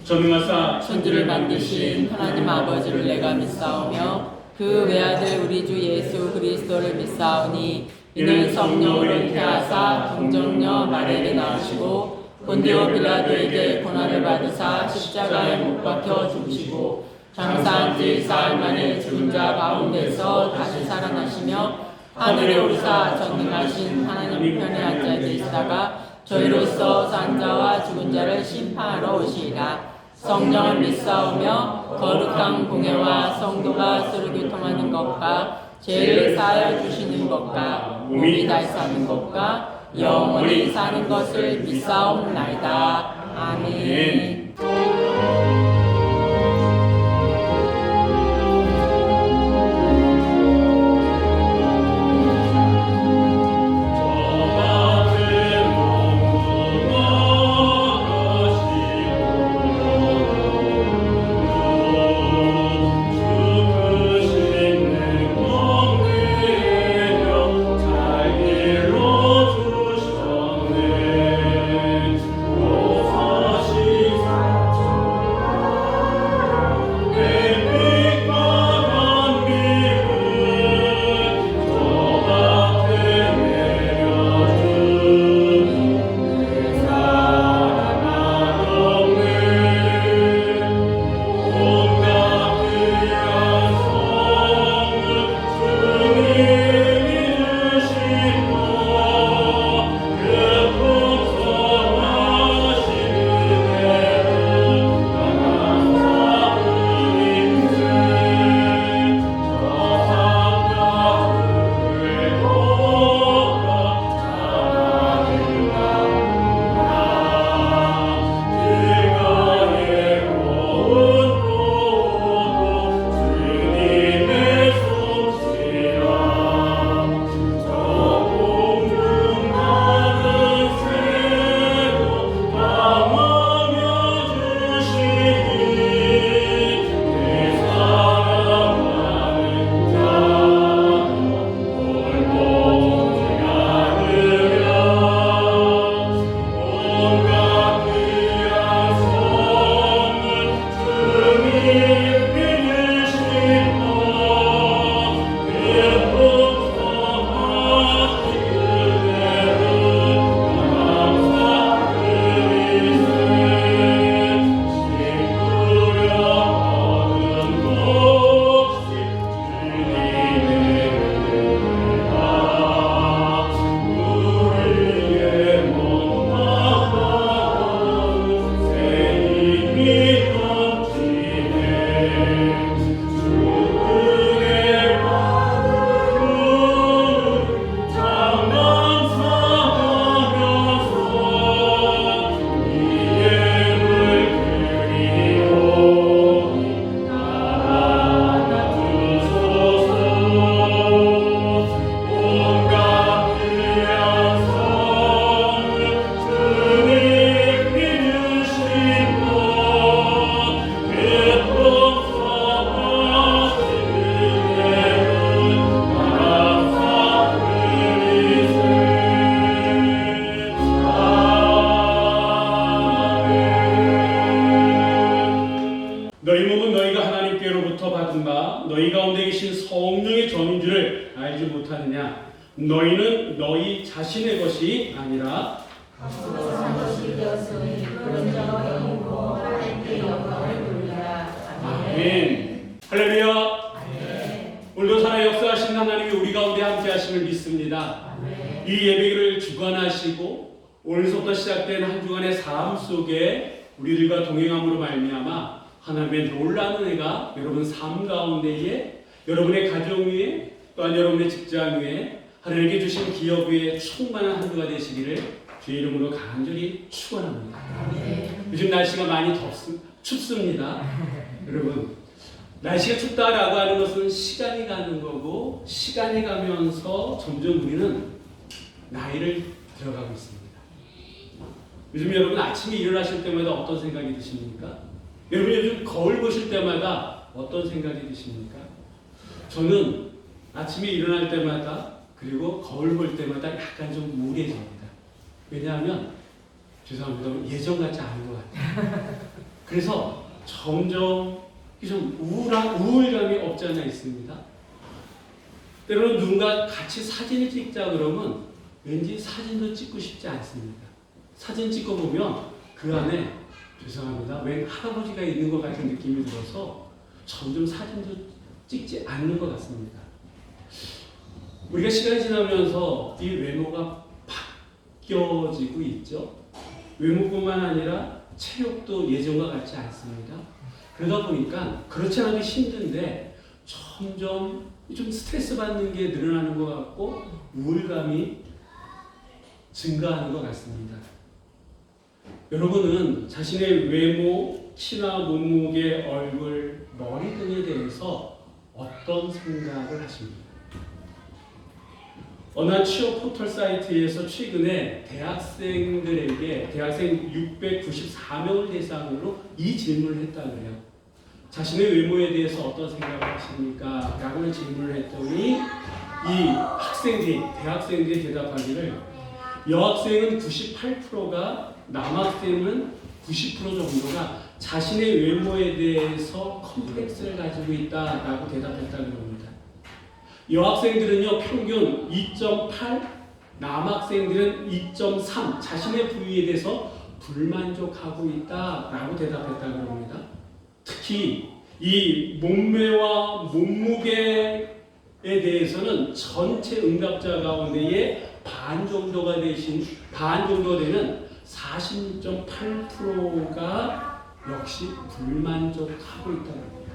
전능하사 천지를 만드신 하나님 아버지를 내가 믿사오며 그 외아들 우리 주 예수 그리스도를 믿사오니 이는 성령으로 잉태하사 동정녀 마리아에게 낳으시고 본디오 빌라도에게 고난을 받으사 십자가에 못 박혀 죽으시고 장사한 지 사흘 만에 죽은 자 가운데서 다시 살아나시며 하늘에 오르사 전능하신 하나님 편에 앉아 계시다가 저희로서 산 자와 죽은 자를 심판하러 오시리라. 성령을 믿사오며 거룩한 공예와 성도가 서로 교통하는 것과 죄를 사하여 주시는 것과 몸이 다시 사는 것과 영원히 사는 것을 믿사옵나이다. 아멘. 너희 몸은 너희가 하나님께로부터 받은 바 너희 가운데 계신 성령의 전인 줄을 알지 못하느냐. 너희는 너희 자신의 것이 아니라 아멘. 할렐루야. 오늘도 살아 역사하신 하나님이 우리 가운데 함께 하심을 믿습니다. 이 예배를 주관하시고 오늘부터 시작된 한 주간의 삶 속에 우리들과 동행함으로 말미암아 하나님의 놀라운 은혜가 여러분 삶 가운데에, 여러분의 가정 위에, 또한 여러분의 직장 위에, 하나님께 주신 기업 위에 충만한 한 주가 되시기를 주의 이름으로 간절히 축원합니다. 요즘 날씨가 많이 춥습니다. 여러분, 날씨가 춥다라고 하는 것은 시간이 가는 거고, 시간이 가면서 점점 우리는 나이를 들어가고 있습니다. 요즘 여러분 아침에 일어나실 때마다 어떤 생각이 드십니까? 여러분 요즘 거울 보실 때마다 어떤 생각이 드십니까? 저는 아침에 일어날 때마다 그리고 거울 볼 때마다 약간 좀 우울해집니다. 왜냐하면 죄송합니다. 예전 같지 않은 것 같아요. 그래서 점점 좀 우울감이 없지 않아 있습니다. 때로는 누군가 같이 사진을 찍자 그러면 왠지 사진도 찍고 싶지 않습니다. 사진 찍어 보면 그 안에 죄송합니다. 웬 할아버지가 있는 것 같은 느낌이 들어서 점점 사진도 찍지 않는 것 같습니다. 우리가 시간이 지나면서 이 외모가 바뀌어지고 있죠. 외모뿐만 아니라 체력도 예전과 같지 않습니다. 그러다 보니까 그렇지 않아도 힘든데 점점 좀 스트레스 받는 게 늘어나는 것 같고 우울감이 증가하는 것 같습니다. 여러분은 자신의 외모, 키나 몸무게, 얼굴, 머리 등에 대해서 어떤 생각을 하십니까? 어느 취업 포털 사이트에서 최근에 대학생 694명을 대상으로 이 질문을 했다 그래요. 자신의 외모에 대해서 어떤 생각을 하십니까? 라고 질문을 했더니 이 대학생들이 대답하기를 여학생은 98%가 남학생은 90% 정도가 자신의 외모에 대해서 컴플렉스를 가지고 있다라고 대답했다고 합니다. 여학생들은요 평균 2.8, 남학생들은 2.3 자신의 부위에 대해서 불만족하고 있다라고 대답했다고 합니다. 특히 이 몸매와 몸무게에 대해서는 전체 응답자 가운데의 반 정도 되는 46.8%가 역시 불만족하고 있다고 합니다.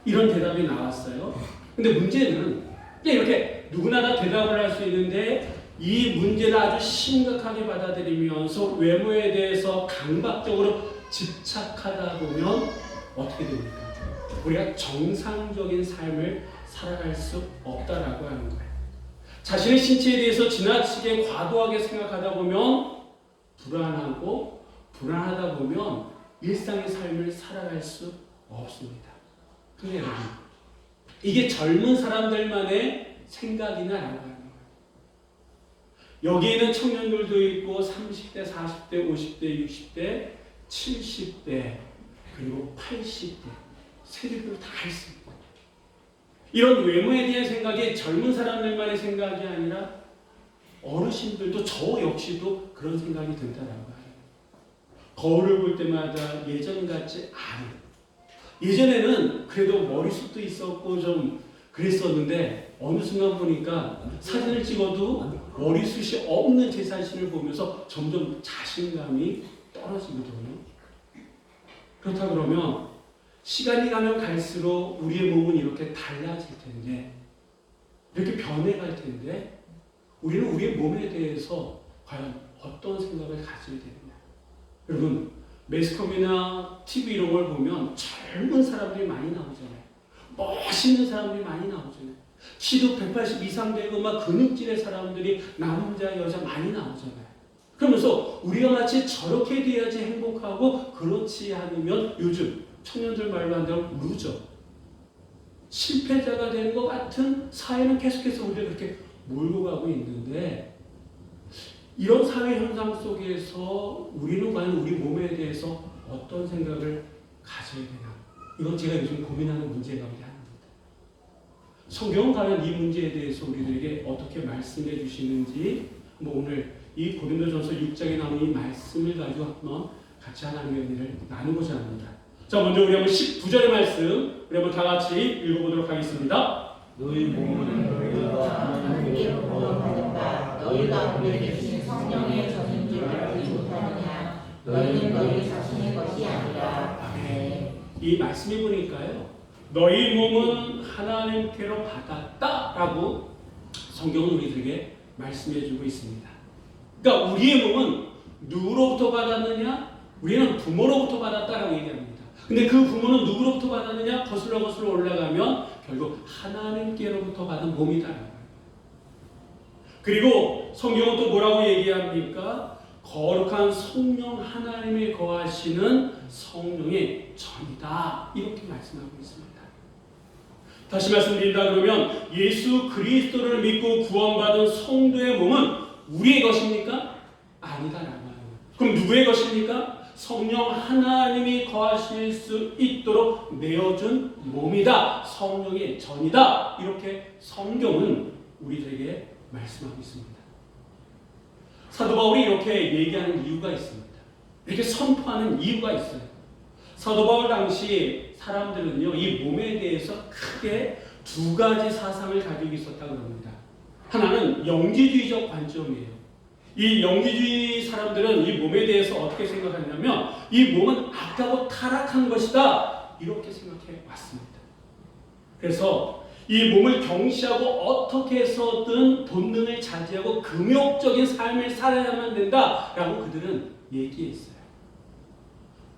이런 대답이 나왔어요. 근데 문제는 이렇게 누구나 다 대답을 할 수 있는데 이 문제를 아주 심각하게 받아들이면서 외모에 대해서 강박적으로 집착하다 보면 어떻게 됩니까? 우리가 정상적인 삶을 살아갈 수 없다라고 하는 거예요. 자신의 신체에 대해서 지나치게 과도하게 생각하다 보면 불안하다 보면 일상의 삶을 살아갈 수 없습니다. 근데 여러분, 이게 젊은 사람들만의 생각이나라고 하는 거예요. 여기에는 청년들도 있고 30대, 40대, 50대, 60대, 70대, 그리고 80대 세대별로 다 있습니다. 이런 외모에 대한 생각이 젊은 사람들만의 생각이 아니라 어르신들도 저 역시도 그런 생각이 든다라고 해요. 거울을 볼 때마다 예전 같지 않아요. 예전에는 그래도 머리숱도 있었고 좀 그랬었는데 어느 순간 보니까 사진을 찍어도 머리숱이 없는 제 자신을 보면서 점점 자신감이 떨어지거든요. 그렇다 그러면 시간이 가면 갈수록 우리의 몸은 이렇게 달라질 텐데, 이렇게 변해갈 텐데 우리는 우리의 몸에 대해서 과연 어떤 생각을 가져야 되느냐. 여러분, 매스컴이나 TV 이런 걸 보면 젊은 사람들이 많이 나오잖아요. 멋있는 사람들이 많이 나오잖아요. 키도 180 이상 되고 막 근육질의 사람들이 남자, 여자 많이 나오잖아요. 그러면서 우리가 마치 저렇게 돼야지 행복하고 그렇지 않으면 요즘 청년들 말로 한다면 루저, 실패자가 되는 것 같은 사회는 계속해서 우리가 그렇게 몰고 가고 있는데, 이런 사회 현상 속에서 우리는 과연 우리 몸에 대해서 어떤 생각을 가져야 되나? 이건 제가 요즘 고민하는 문제 가운데 하나입니다. 성경은 과연 이 문제에 대해서 우리들에게 어떻게 말씀해 주시는지 오늘 이 고린도전서 6장에 나오는 이 말씀을 가지고 한번 같이 하나님의 은혜를 나누고자 합니다. 자, 먼저 우리 한번 19절의 말씀 우리 한번 다 같이 읽어보도록 하겠습니다. 너희 몸은 너희가 하나님께로부터 받은 바 너희 가운데 계신 성령의 전인 줄 알지 못하느냐. 너희는 너희 자신의 것이 아니라. 아멘. 이 말씀해 보니까요, 너희 몸은 하나님께로 받았다라고 성경은 우리들에게 말씀해 주고 있습니다. 그러니까 우리의 몸은 누구로부터 받았느냐? 우리는 부모로부터 받았다라고 얘기합니다. 근데 그 부모는 누구로부터 받았느냐? 거슬러 올라가면 결국 하나님께로부터 받은 몸이다. 그리고 성경은 또 뭐라고 얘기합니까? 거룩한 성령 하나님이 거하시는 성령의 전이다. 이렇게 말씀하고 있습니다. 다시 말씀드린다 그러면 예수 그리스도를 믿고 구원받은 성도의 몸은 우리의 것입니까? 아니다라고 합니다. 그럼 누구의 것입니까? 성령 하나님이 거하실 수 있도록 내어준 몸이다. 성령의 전이다. 이렇게 성경은 우리들에게 말씀하고 있습니다. 사도 바울이 이렇게 얘기하는 이유가 있습니다. 이렇게 선포하는 이유가 있어요. 사도 바울 당시 사람들은요, 이 몸에 대해서 크게 두 가지 사상을 가지고 있었다고 합니다. 하나는 영지주의적 관점이에요. 이 영지주의 사람들은 이 몸에 대해서 어떻게 생각하냐면 이 몸은 악하고 타락한 것이다. 이렇게 생각해 왔습니다. 그래서 이 몸을 경시하고 어떻게 해서든 본능을 자제하고 금욕적인 삶을 살아야만 된다라고 그들은 얘기했어요.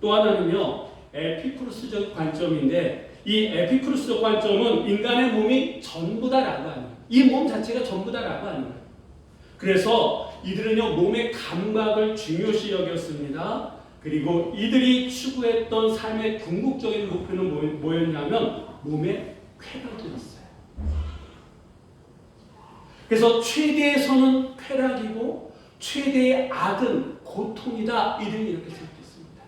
또 하나는요, 에피쿠르스적 관점인데 이 에피쿠르스적 관점은 인간의 몸이 전부다라고 하는 거예요. 이 몸 자체가 전부다라고 하는 거예요. 그래서 이들은요, 몸의 감각을 중요시 여겼습니다. 그리고 이들이 추구했던 삶의 궁극적인 목표는 뭐였냐면 몸의 쾌락이었어요. 그래서 최대의 선은 쾌락이고 최대의 악은 고통이다. 이들이 이렇게 생각했습니다.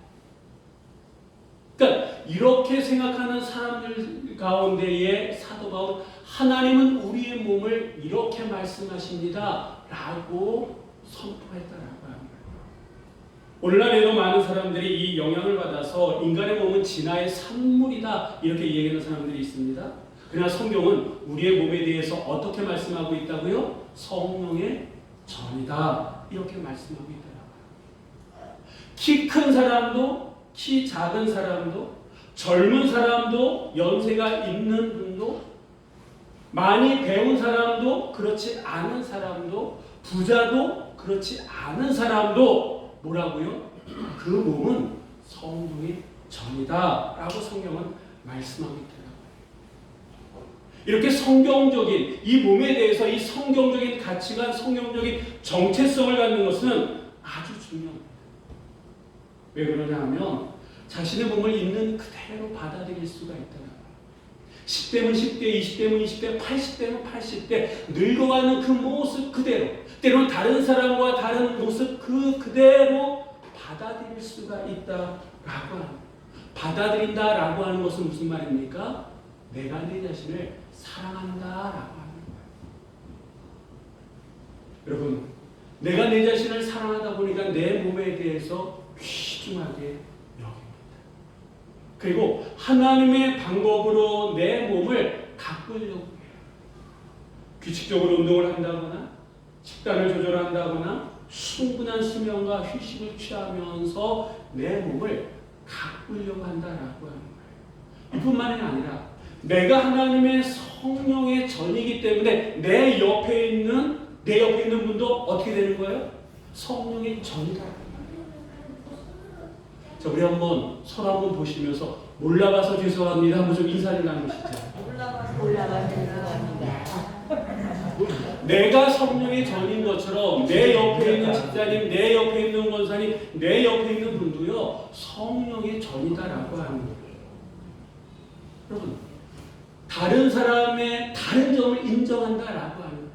그러니까 이렇게 생각하는 사람들 가운데에 사도 바울, 하나님은 우리의 몸을 이렇게 말씀하십니다. 라고 선포했다라고 합니다. 오늘날에도 많은 사람들이 이 영향을 받아서 인간의 몸은 진화의 산물이다. 이렇게 얘기하는 사람들이 있습니다. 그러나 성경은 우리의 몸에 대해서 어떻게 말씀하고 있다고요? 성령의 전이다. 이렇게 말씀하고 있더라고요. 키 큰 사람도 키 작은 사람도 젊은 사람도 연세가 있는 분도 많이 배운 사람도 그렇지 않은 사람도 부자도 그렇지 않은 사람도 뭐라고요? 그 몸은 성령의 전이다 라고 성경은 말씀하고 있더라고요. 이렇게 성경적인 이 몸에 대해서 이 성경적인 가치관, 성경적인 정체성을 갖는 것은 아주 중요합니다. 왜 그러냐 하면 자신의 몸을 있는 그대로 받아들일 수가 있더라고요. 10대면 10대, 20대면 20대, 80대면 80대 늙어가는 그 모습 그대로 때로는 다른 사람과 다른 모습 그대로 받아들일 수가 있다라고 합니다. 받아들인다라고 하는 것은 무슨 말입니까? 내가 내 자신을 사랑한다라고 하는 거예요. 여러분, 내가 내 자신을 사랑하다 보니까 내 몸에 대해서 귀중하게 여깁니다. 그리고 하나님의 방법으로 내 몸을 가꾸려고 해요. 규칙적으로 운동을 한다거나 식단을 조절한다거나 충분한 수면과 휴식을 취하면서 내 몸을 가꾸려고 한다라고 하는 거예요. 이뿐만이 아니라 내가 하나님의 성령의 전이기 때문에 내 옆에 있는 분도 어떻게 되는 거예요? 성령의 전이다. 자, 우리 한번 서로 한번 보시면서 몰라봐서 죄송합니다. 한번 좀 인사를 나누시죠. 올라가서 죄송합니다. 내가 성령의 전인 것처럼 내 옆에 있는 집사님, 내 옆에 있는 권사님, 내 옆에 있는 분도요 성령의 전이다라고 하는 거예요. 여러분, 다른 사람의 다른 점을 인정한다라고 하는 거예요.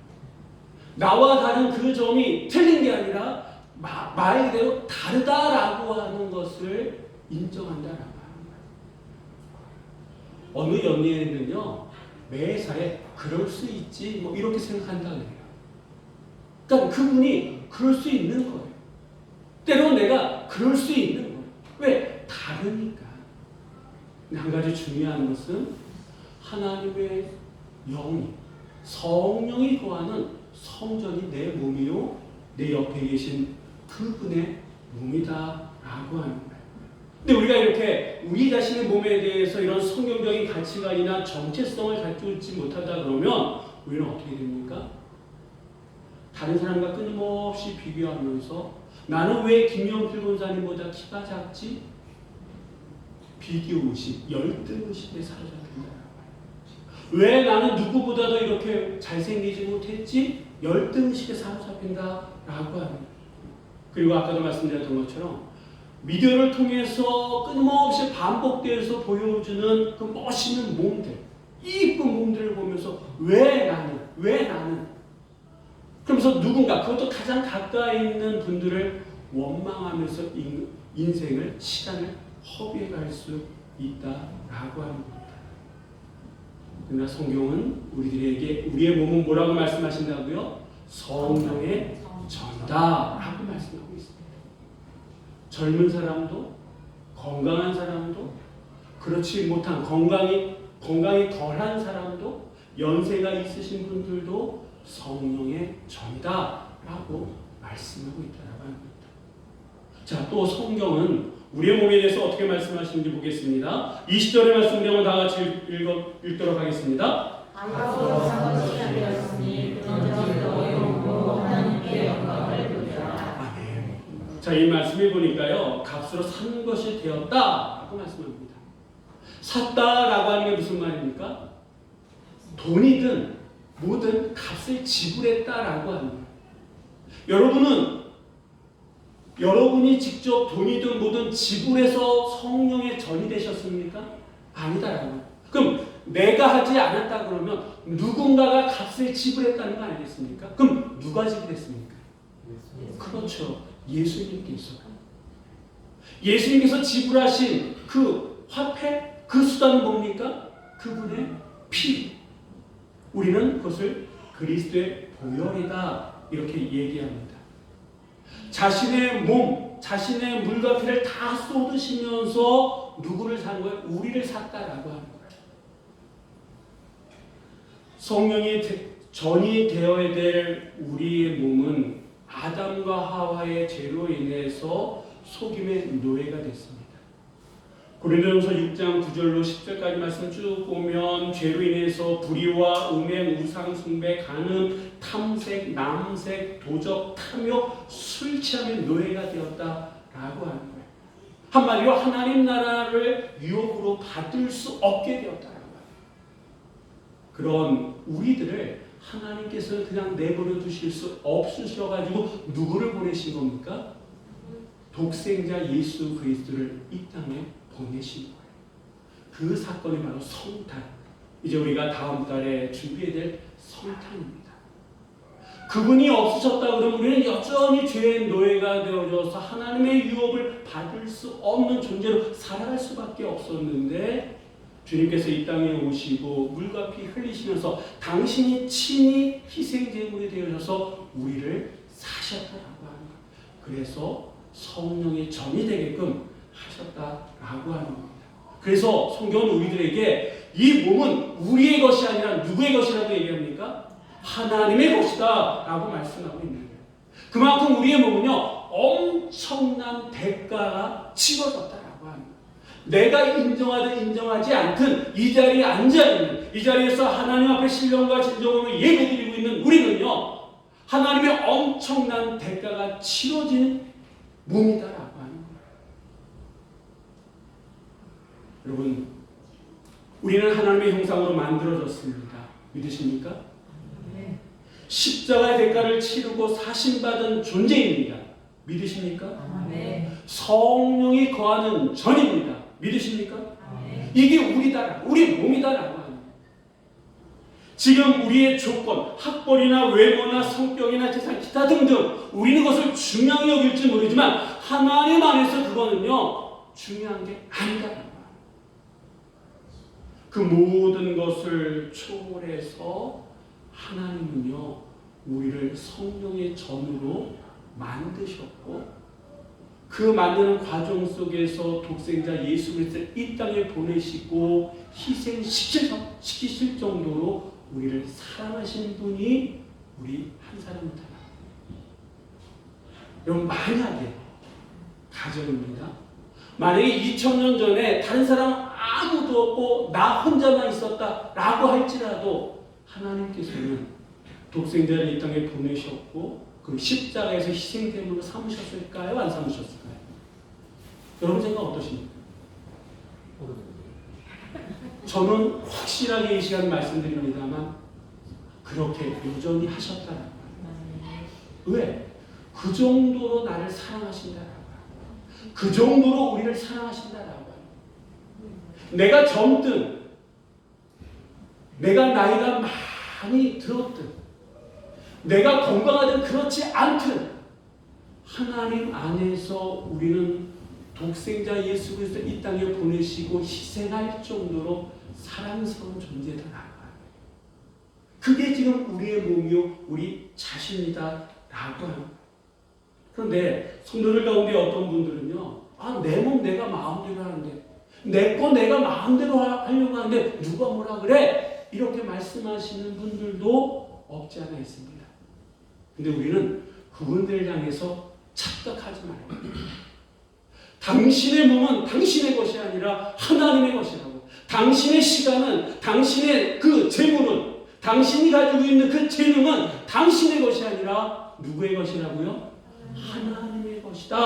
나와 다른 그 점이 틀린 게 아니라 말 그대로 다르다라고 하는 것을 인정한다라고 하는 거예요. 어느 연예인은요 매사에 그럴 수 있지 뭐 이렇게 생각한다 그래요. 그러니까 그분이 그럴 수 있는 거예요. 때로 내가 그럴 수 있는 거예요. 왜? 다르니까. 근데 한 가지 중요한 것은 하나님의 영이 성령이 거하는 성전이 내 몸이요 내 옆에 계신 그분의 몸이다라고 하는 거예요. 근데 우리가 이렇게 우리 자신의 몸에 대해서 이런 성경적인 가치관이나 정체성을 갖고 있지 못한다 그러면 우리는 어떻게 됩니까? 다른 사람과 끊임없이 비교하면서 나는 왜 김영필 권사님보다 키가 작지? 비교의식, 열등의식에 사로잡힌다. 왜 나는 누구보다도 이렇게 잘생기지 못했지? 열등의식에 사로잡힌다라고 하는 거예요. 그리고 아까도 말씀드렸던 것처럼 미디어를 통해서 끊임없이 반복돼서 보여주는 그 멋있는 몸들, 이쁜 몸들을 보면서 왜 나는? 그러면서 누군가, 그것도 가장 가까이 있는 분들을 원망하면서 인생을 시간을 허비해 갈 수 있다라고 하는 겁니다. 그러나 성경은 우리들에게 우리의 몸은 뭐라고 말씀하신다고요? 성령의 전이다라고 말씀하고 있습니다. 젊은 사람도 건강한 사람도 그렇지 못한 건강이 덜한 사람도 연세가 있으신 분들도 성령의 전이다라고 말씀하고 있다라고 합니다. 자, 또 성경은 우리의 몸에 대해서 어떻게 말씀하시는지 보겠습니다. 20절의 말씀 우리 다 같이 읽도록 하겠습니다. 앞으로 산 것이 아니었으니 그런즉 너의 몸으로 하나님께 영광을 돌려라. 자, 이 말씀을 보니까요, 값으로 산 것이 되었다라고 말씀합니다. 샀다라고 하는 게 무슨 말입니까? 돈이든 뭐든 값을 지불했다라고 하는 거예요. 여러분이 직접 돈이든 뭐든 지불해서 성령의 전이 되셨습니까? 아니다라고. 그럼 내가 하지 않았다 그러면 누군가가 값을 지불했다는 거 아니겠습니까? 그럼 누가 지불했습니까? 그렇죠. 예수님께서. 예수님께서 지불하신 그 화폐, 그 수단은 뭡니까? 그분의 피. 우리는 그것을 그리스도의 보혈이다 이렇게 얘기합니다. 자신의 몸, 자신의 물과 피를 다 쏟으시면서 누구를 산 거예요? 우리를 샀다라고 하는 거예요. 성령이 전이 되어야 될 우리의 몸은 아담과 하와의 죄로 인해서 속임의 노예가 됐습니다. 고린도전서 6장 9절로 10절까지 말씀 쭉 보면 죄로 인해서 불의와 음행, 우상 숭배, 간음, 탐색, 남색, 도적, 탐욕, 술 취함의 노예가 되었다라고 하는 거예요. 한마디로 하나님 나라를 유혹으로 받을 수 없게 되었다라고 합니다. 그런 우리들을 하나님께서는 그냥 내버려 두실 수 없으셔가지고 누구를 보내신 겁니까? 독생자 예수 그리스도를 이 땅에 보내신 거예요. 그 사건이 바로 성탄. 이제 우리가 다음 달에 준비해야 될 성탄입니다. 그분이 없으셨다 그러면 우리는 여전히 죄의 노예가 되어져서 하나님의 유업을 받을 수 없는 존재로 살아갈 수밖에 없었는데 주님께서 이 땅에 오시고 물과 피 흘리시면서 당신이 친히 희생제물이 되어져서 우리를 사셨다라고 하는 거예요. 그래서 성령의 전이 되게끔 하셨다라고 하는 겁니다. 그래서 성경은 우리들에게 이 몸은 우리의 것이 아니라 누구의 것이라고 얘기합니까? 하나님의 것이다 라고 말씀하고 있는 거예요. 그만큼 우리의 몸은요 엄청난 대가가 치러졌다라고 하는 거예요. 내가 인정하든 인정하지 않든 이 자리에 앉아있는, 이 자리에서 하나님 앞에 신령과 진정으로 예배드리고 있는 우리는요 하나님의 엄청난 대가가 치러진 몸이다라고 하는 거예요. 여러분, 우리는 하나님의 형상으로 만들어졌습니다. 믿으십니까? 네. 십자가의 대가를 치르고 사신받은 존재입니다. 믿으십니까? 네. 성령이 거하는 전입니다. 믿으십니까? 네. 이게 우리다, 우리 몸이다라고 하는 거예요. 지금 우리의 조건, 학벌이나 외모나 성격이나 재산, 기타 등등 우리는 그것을 중요하게 여길지 모르지만 하나님 안에서 그거는요 중요한 게 아니다. 그 모든 것을 초월해서 하나님은요 우리를 성령의 전으로 만드셨고 그 만드는 과정 속에서 독생자 예수 그리스도를 이 땅에 보내시고 희생시키실 정도로 우리를 사랑하신 분이 우리 한 사람이다. 여러분, 만약에 가정입니다. 만약에 2000년 전에 다른 사람 아무도 없고 나 혼자만 있었다라고 할지라도 하나님께서는 독생자를 이 땅에 보내셨고 그 십자가에서 희생제물로 삼으셨을까요? 안 삼으셨을까요? 여러분 생각 어떠십니까? 저는 확실하게 이 시간 말씀드립니다만 그렇게 여전히 하셨다라고 합니다. 왜? 그 정도로 나를 사랑하신다라고 합니다. 그 정도로 우리를 사랑하신다라고 합니다. 내가 젊든 내가 나이가 많이 들었든 내가 건강하든 그렇지 않든 하나님 안에서 우리는 독생자 예수 그리스도 이 땅에 보내시고 희생할 정도로 사랑스러운 존재다라고 하는 거예요. 그게 지금 우리의 몸이요 우리 자신이다라고 하는 거예요. 그런데 성도들 가운데 어떤 분들은요, 내 몸 내가 마음대로 하는데, 내 거 내가 마음대로 하려고 하는데 누가 뭐라 그래? 이렇게 말씀하시는 분들도 없지 않아 있습니다. 근데 우리는 그분들을 향해서 착각하지 말아요. 당신의 몸은 당신의 것이 아니라 하나님의 것이라고. 당신의 시간은, 당신의 그 재물은, 당신이 가지고 있는 그 재능은 당신의 것이 아니라 누구의 것이라고요? 하나님의 것이다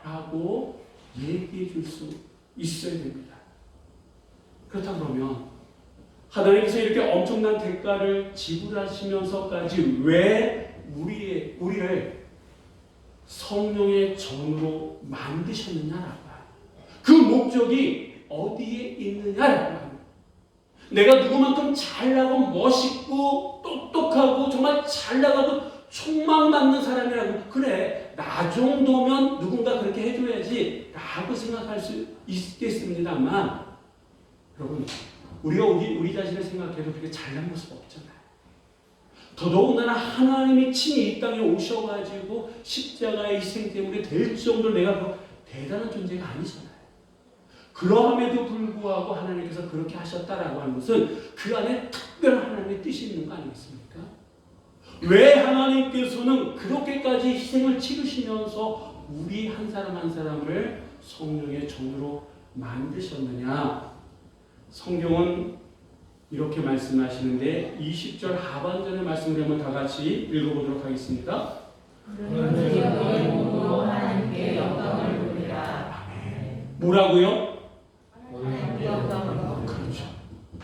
라고 얘기해 줄 수 있어야 됩니다. 그렇다 그러면 하나님께서 이렇게 엄청난 대가를 지불하시면서까지 왜 우리를 성령의 전으로 만드셨느냐라고 그 목적이 어디에 있느냐라고 내가 누구만큼 잘나고 멋있고 똑똑하고 정말 잘나가고 촉망받는 사람이라고 그래 나 정도면 누군가 그렇게 해줘야지 라고 생각할 수 있겠습니다만 여러분 우리가 우리 자신을 생각해도 그렇게 잘난 모습 없잖아요. 더더군다나 하나님이 친히 이 땅에 오셔가지고 십자가의 희생 때문에 될 정도로 내가 대단한 존재가 아니잖아요. 그러함에도 불구하고 하나님께서 그렇게 하셨다라고 하는 것은 그 안에 특별한 하나님의 뜻이 있는 거 아니겠습니까? 왜 하나님께서는 그렇게까지 희생을 치르시면서 우리 한 사람 한 사람을 성령의 종으로 만드셨느냐? 성경은 이렇게 말씀하시는데 20절 하반절의 말씀을 한번 다 같이 읽어보도록 하겠습니다. 하나님께 영광을 돌리라. 뭐라고요? 하나님께 영광을 돌리라. 그렇죠.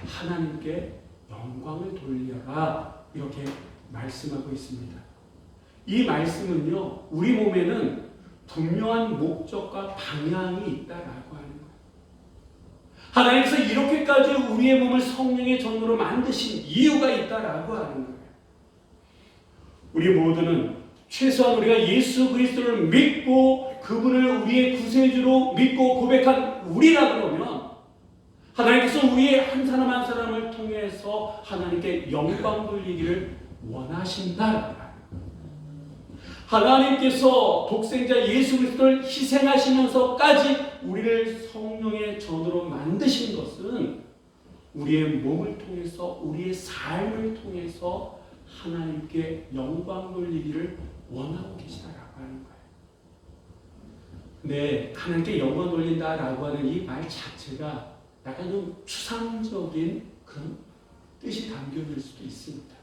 하나님께 영광을 돌리라 이렇게 말씀하고 있습니다. 이 말씀은요 우리 몸에는 분명한 목적과 방향이 있다라고 하는 거예요. 하나님께서 이렇게까지 우리의 몸을 성령의 전으로 만드신 이유가 있다라고 하는 거예요. 우리 모두는 최소한 우리가 예수 그리스도를 믿고 그분을 우리의 구세주로 믿고 고백한 우리라 그러면 하나님께서 우리의 한 사람 한 사람을 통해서 하나님께 영광 돌리기를 원하신다. 하나님께서 독생자 예수 그리스도를 희생하시면서까지 우리를 성령의 전으로 만드신 것은 우리의 몸을 통해서 우리의 삶을 통해서 하나님께 영광 돌리기를 원하고 계시다라고 하는 거예요. 근데 하나님께 영광 돌린다라고 하는 이 말 자체가 약간 좀 추상적인 그런 뜻이 담겨질 수도 있습니다.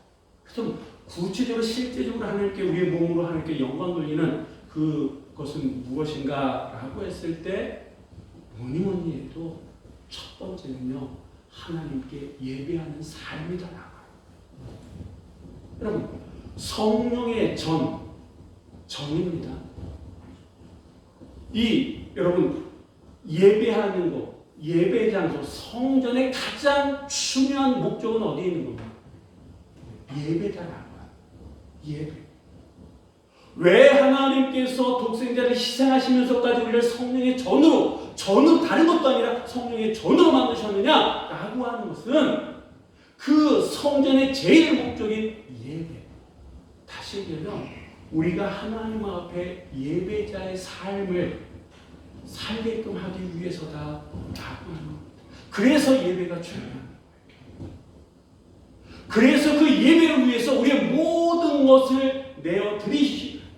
그래서 구체적으로 실제적으로 하나님께 우리의 몸으로 하나님께 영광 돌리는 그것은 무엇인가라고 했을 때 뭐니 해도 첫 번째는요 하나님께 예배하는 삶이다라고. 여러분 성령의 전입니다. 여러분 예배하는 것, 예배 장소, 성전의 가장 중요한 목적은 어디에 있는 겁니까? 예배다라고. 예배. 왜 하나님께서 독생자를 희생하시면서까지 우리를 성령의 전으로 다른 것도 아니라 성령의 전으로 만드셨느냐라고 하는 것은 그 성전의 제일 목적인 예배. 다시 얘기하면 우리가 하나님 앞에 예배자의 삶을 살게끔 하기 위해서다라고 하는 겁니다. 그래서 예배가 중요합니다. 그래서 그 예배를 위해서 우리의 모든 것을 내어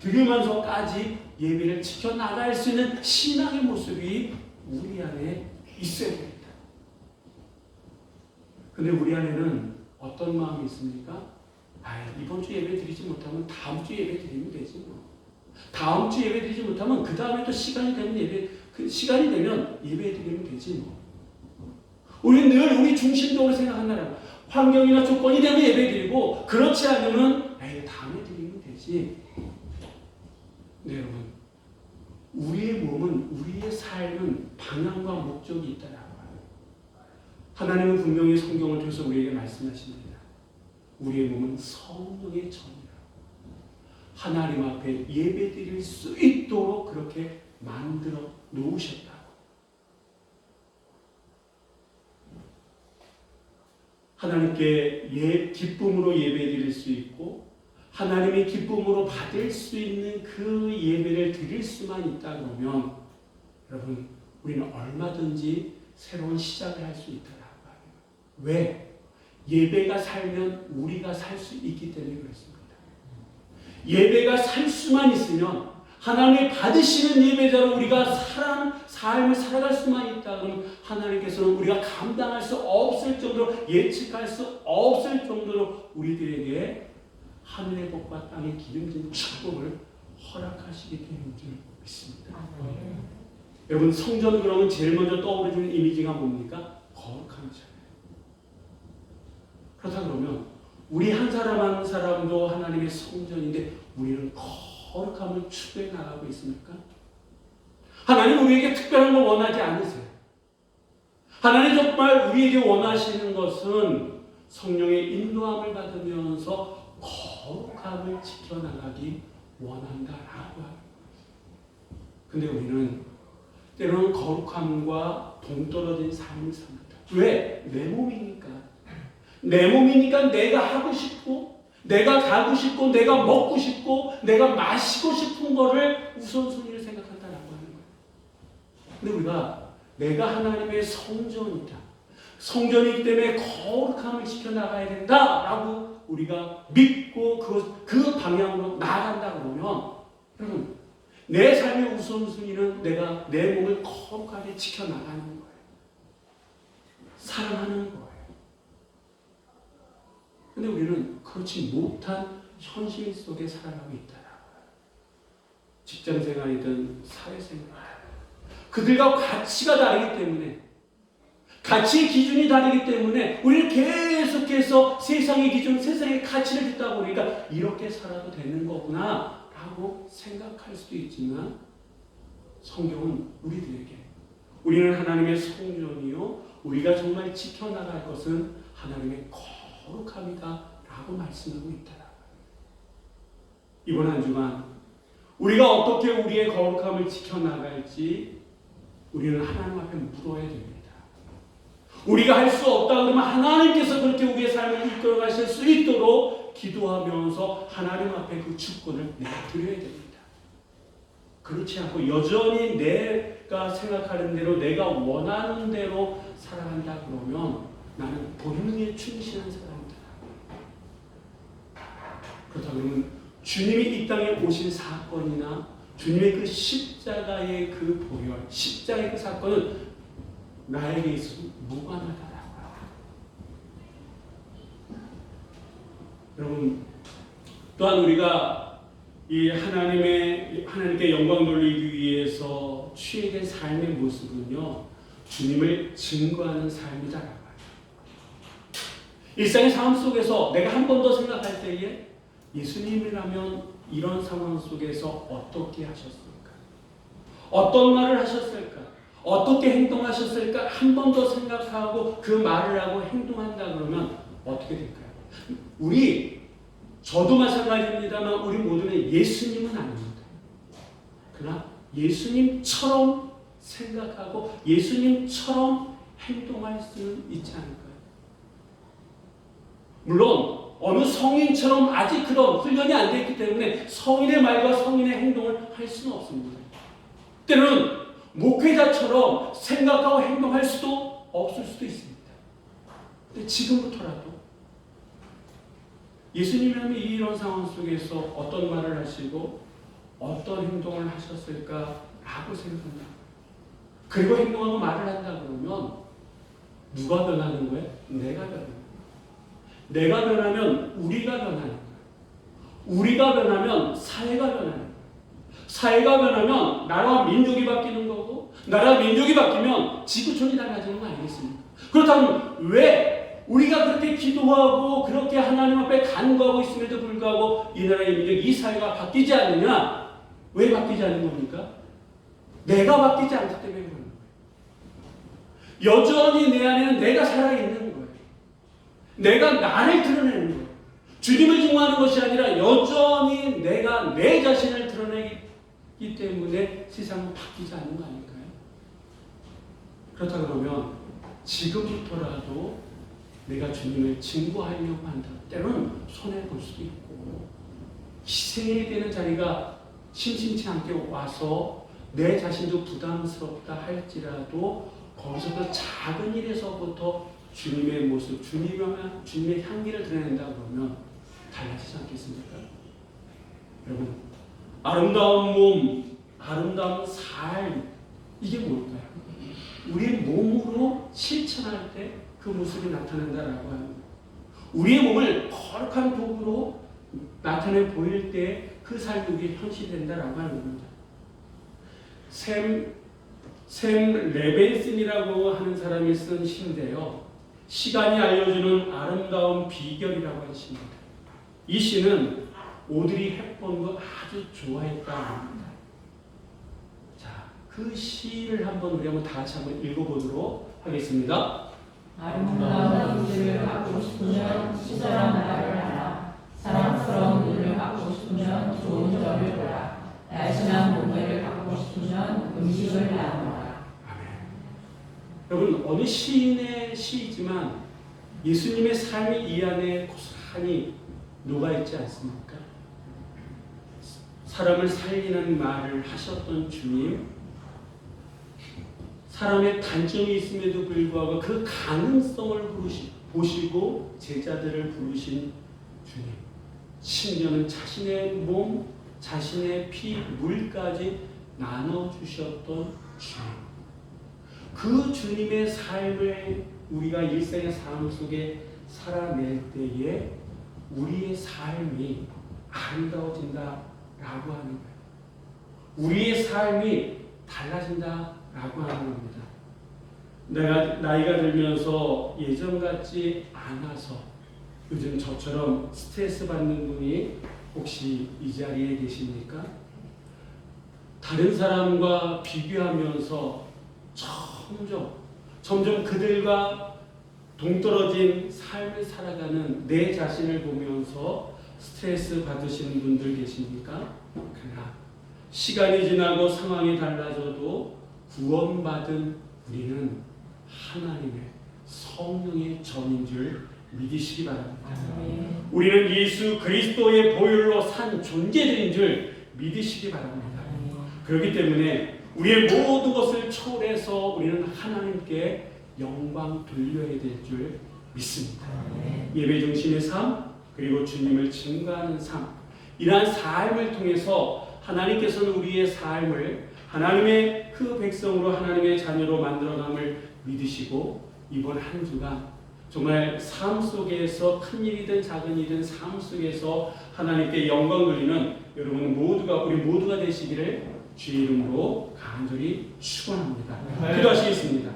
드리면서까지 예배를 지켜나갈 수 있는 신앙의 모습이 우리 안에 있어야 됩니다. 근데 우리 안에는 어떤 마음이 있습니까? 이번 주 예배 드리지 못하면 다음 주 예배 드리면 되지 뭐. 다음 주 예배 드리지 못하면 그 다음에 또 시간이 되면 예배 드리면 되지 뭐. 우리는 늘 우리 중심적으로 생각한다라고. 환경이나 조건이 되면 예배 드리고 그렇지 않으면 다음에 드리면 되지. 네, 여러분 우리의 몸은 우리의 삶은 방향과 목적이 있다라고 해요. 하나님은 분명히 성경을 통해서 우리에게 말씀하십니다. 우리의 몸은 성령의 전이라. 하나님 앞에 예배 드릴 수 있도록 그렇게 만들어 놓으셨다고. 하나님께 기쁨으로 예배드릴 수 있고 하나님의 기쁨으로 받을 수 있는 그 예배를 드릴 수만 있다 그러면 여러분 우리는 얼마든지 새로운 시작을 할 수 있더라고요. 왜? 예배가 살면 우리가 살 수 있기 때문에 그렇습니다. 예배가 살 수만 있으면 하나님이 받으시는 예배자로 우리가 삶을 살아갈 수만 있다 그러면 하나님께서는 우리가 감당할 수 없을 정도로 예측할 수 없을 정도로 우리들에게 하늘의 복과 땅의 기름진 축복을 허락하시기 때문인 줄 믿습니다. 여러분 성전 그러면 제일 먼저 떠오르는 이미지가 뭡니까? 거룩함이잖아요. 그렇다 그러면 우리 한 사람 한 사람도 하나님의 성전인데 우리는 거룩함을 추구해 나가고 있습니까? 하나님 우리에게 특별한 걸 원하지 않으세요. 하나님 정말 우리에게 원하시는 것은 성령의 인도함을 받으면서 거룩함을 지켜나가기 원한다라고 합니다. 근데 우리는 때로는 거룩함과 동떨어진 삶을 삽니다. 왜? 내 몸이니까. 내 몸이니까 내가 하고 싶고 내가 가고 싶고 내가 먹고 싶고 내가 마시고 싶은 거를 우선순위를 생각한다라고 하는 거예요. 근데 우리가 내가 하나님의 성전이다. 성전이기 때문에 거룩함을 지켜나가야 된다라고 우리가 믿고 그 방향으로 나아간다 그러면 여러분 내 삶의 우선순위는 내가 내 몸을 거룩하게 지켜나가는 거예요. 사랑하는 거예요. 근데 우리는 그렇지 못한 현실 속에 살아가고 있다라고요. 직장생활이든 사회생활 그들과 가치가 다르기 때문에 가치의 기준이 다르기 때문에 우리는 계속해서 세상의 기준, 세상의 가치를 듣다 보니까 이렇게 살아도 되는 거구나 라고 생각할 수도 있지만 성경은 우리들에게 우리는 하나님의 성전이요 우리가 정말 지켜나갈 것은 하나님의 거룩함이다 라고 말씀하고 있다. 이번 한 주간 우리가 어떻게 우리의 거룩함을 지켜나갈지 우리는 하나님 앞에 물어야 됩니다. 우리가 할 수 없다 그러면 하나님께서 그렇게 우리의 삶을 이끌어 가실 수 있도록 기도하면서 하나님 앞에 그 주권을 내드려야 됩니다. 그렇지 않고 여전히 내가 생각하는 대로 내가 원하는 대로 살아간다 그러면 나는 본능에 충실한 사람이다. 그렇다면 주님이 이 땅에 오신 사건이나 주님의 그 십자가의 그 보혈, 십자가의 그 사건은 나에게 있어서 무관하다라고요. 여러분 또한 우리가 이 하나님께 영광 돌리기 위해서 취해진 삶의 모습은요 주님을 증거하는 삶이다라고요. 일상의 삶 속에서 내가 한 번 더 생각할 때에 예수님이라면 이런 상황 속에서 어떻게 하셨을까? 어떤 말을 하셨을까? 어떻게 행동하셨을까? 한 번 더 생각하고 그 말을 하고 행동한다 그러면 어떻게 될까요? 저도 마찬가지입니다만 우리 모두는 예수님은 아닙니다. 그러나 예수님처럼 생각하고 예수님처럼 행동할 수는 있지 않을까요? 물론 어느 성인처럼 아직 그런 훈련이 안 되기 때문에 성인의 말과 성인의 행동을 할 수는 없습니다. 때로는 목회자처럼 생각하고 행동할 수도 없을 수도 있습니다. 근데 지금부터라도 예수님이 이런 상황 속에서 어떤 말을 하시고 어떤 행동을 하셨을까라고 생각한다. 그리고 행동하고 말을 한다 그러면 누가 변하는 거예요? 내가 변하는 거예요. 내가 변하면 우리가 변하는 거예요. 우리가 변하면 사회가 변하는 거예요. 사회가 변하면 나라와 민족이 바뀌는 거고 나라와 민족이 바뀌면 지구촌이 달라지는 거 아니겠습니까? 그렇다면 왜 우리가 그렇게 기도하고 그렇게 하나님 앞에 간구하고 있음에도 불구하고 이 나라의 민족, 이 사회가 바뀌지 않느냐? 왜 바뀌지 않는 겁니까? 내가 바뀌지 않기 때문에 그런 거예요. 여전히 내 안에는 내가 살아있는 거예요. 내가 나를 드러내는 거예요. 주님을 증거하는 것이 아니라 여전히 내가 내 자신을 드러내기 이 때문에 세상은 바뀌지 않는 거 아닐까요? 그렇다 그러면 지금부터라도 내가 주님을 증거하려고 한다. 때로는 손해볼 수도 있고 희생해야 되는 자리가 심심치 않게 와서 내 자신도 부담스럽다 할지라도 거기서도 작은 일에서부터 주님의 모습, 주님의 향기를 드러낸다 그러면 달라지지 않겠습니까? 여러분, 아름다운 몸, 아름다운 삶, 이게 뭘까요? 우리의 몸으로 실천할 때 그 모습이 나타난다라고 합니다. 우리의 몸을 거룩한 도구로 나타내 보일 때 그 삶이 우리의 현실된다라고 하는 겁니다. 샘 레벤슨이라고 하는 사람이 쓴 시인데요. 시간이 알려주는 아름다운 비결이라고 하는 시입니다. 이 시는 오드리 헵번과 아주 좋아했다고 합니다. 자, 그 시를 우리 한번 다 같이 한번 읽어보도록 하겠습니다. 아름다운 이들을 갖고 싶으면 친절한 말을 하라. 사랑스러운 눈을 갖고 싶으면 좋은 점을 보라. 날씬한 몸매를 갖고 싶으면 음식을 나누라. 여러분, 어느 시인의 시이지만 예수님의 삶이 이 안에 고스란히 녹아있지 않습니까? 사람을 살리는 말을 하셨던 주님, 사람의 단점이 있음에도 불구하고 그 가능성을 보시고 제자들을 부르신 주님, 심지어는 자신의 몸, 자신의 피, 물까지 나눠주셨던 주님, 그 주님의 삶을 우리가 일상의 삶 속에 살아낼 때에 우리의 삶이 아름다워진다라고 하는 거예요. 우리의 삶이 달라진다라고 하는 겁니다. 내가 나이가 들면서 예전 같지 않아서 요즘 저처럼 스트레스 받는 분이 혹시 이 자리에 계십니까? 다른 사람과 비교하면서 점점 그들과 동떨어진 삶을 살아가는 내 자신을 보면서 스트레스 받으시는 분들 계십니까? 그러나 시간이 지나고 상황이 달라져도 구원받은 우리는 하나님의 성령의 전인 줄 믿으시기 바랍니다. 우리는 예수 그리스도의 보혈로 산 존재들인 줄 믿으시기 바랍니다. 그렇기 때문에 우리의 모든 것을 초월해서 우리는 하나님께 영광 돌려야 될 줄 믿습니다. 예배 중심의 삶, 그리고 주님을 증거하는 삶, 이러한 삶을 통해서 하나님께서는 우리의 삶을 하나님의 그 백성으로 하나님의 자녀로 만들어감을 믿으시고 이번 한 주간 정말 삶 속에서 큰 일이든 작은 일이든 삶 속에서 하나님께 영광 돌리는 여러분 모두가 우리 모두가 되시기를 주의 이름으로 간절히 축원합니다. 기도하시겠습니다.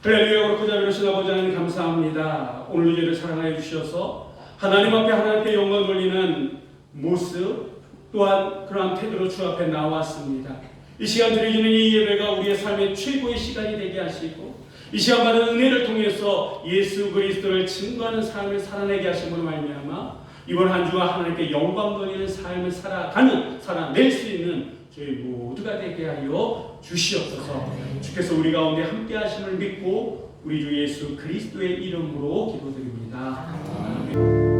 할렐루야. 그렇고 자비로우신 아버지 하나님 감사합니다. 오늘 저희를 사랑하여 주셔서 하나님 앞에 하나님께 영광 돌리는 모습 또한 그러한 태도로 주 앞에 나왔습니다. 이 시간 드려지는 이 예배가 우리의 삶의 최고의 시간이 되게 하시고 이 시간 받은 은혜를 통해서 예수 그리스도를 증거하는 삶을 살아내게 하심으로 말미암아 이번 한 주가 하나님께 영광 돌리는 삶을 살아낼 수 있는 저희 모두가 되게 하여 주시옵소서. 주께서 우리 가운데 함께 하심을 믿고 우리 주 예수 그리스도의 이름으로 기도드립니다. 아멘.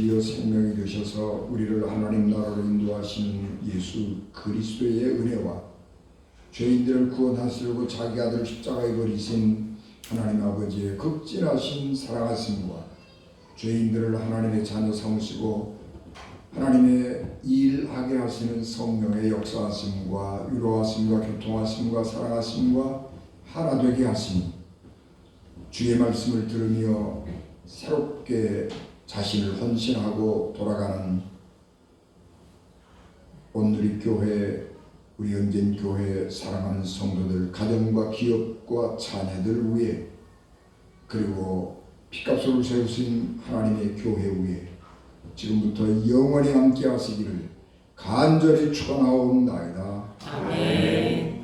진리여 생명이 되셔서 우리를 하나님 나라로 인도하시는 예수 그리스도의 은혜와 죄인들을 구원하시려고 자기 아들 십자가에 버리신 하나님 아버지의 극진하신 사랑하심과 죄인들을 하나님의 자녀 삼으시고 하나님의 일하게 하시는 성령의 역사하심과 위로하심과 교통하심과 사랑하심과 하나 되게 하심, 주의 말씀을 들으며 새롭게 자신을 헌신하고 돌아가는 온누리 교회, 우리 영진 교회 사랑하는 성도들, 가정과 기업과 자녀들 위해, 그리고 피값으로 세우신 하나님의 교회 위에 지금부터 영원히 함께 하시기를 간절히 축원하옵나이다. 아멘.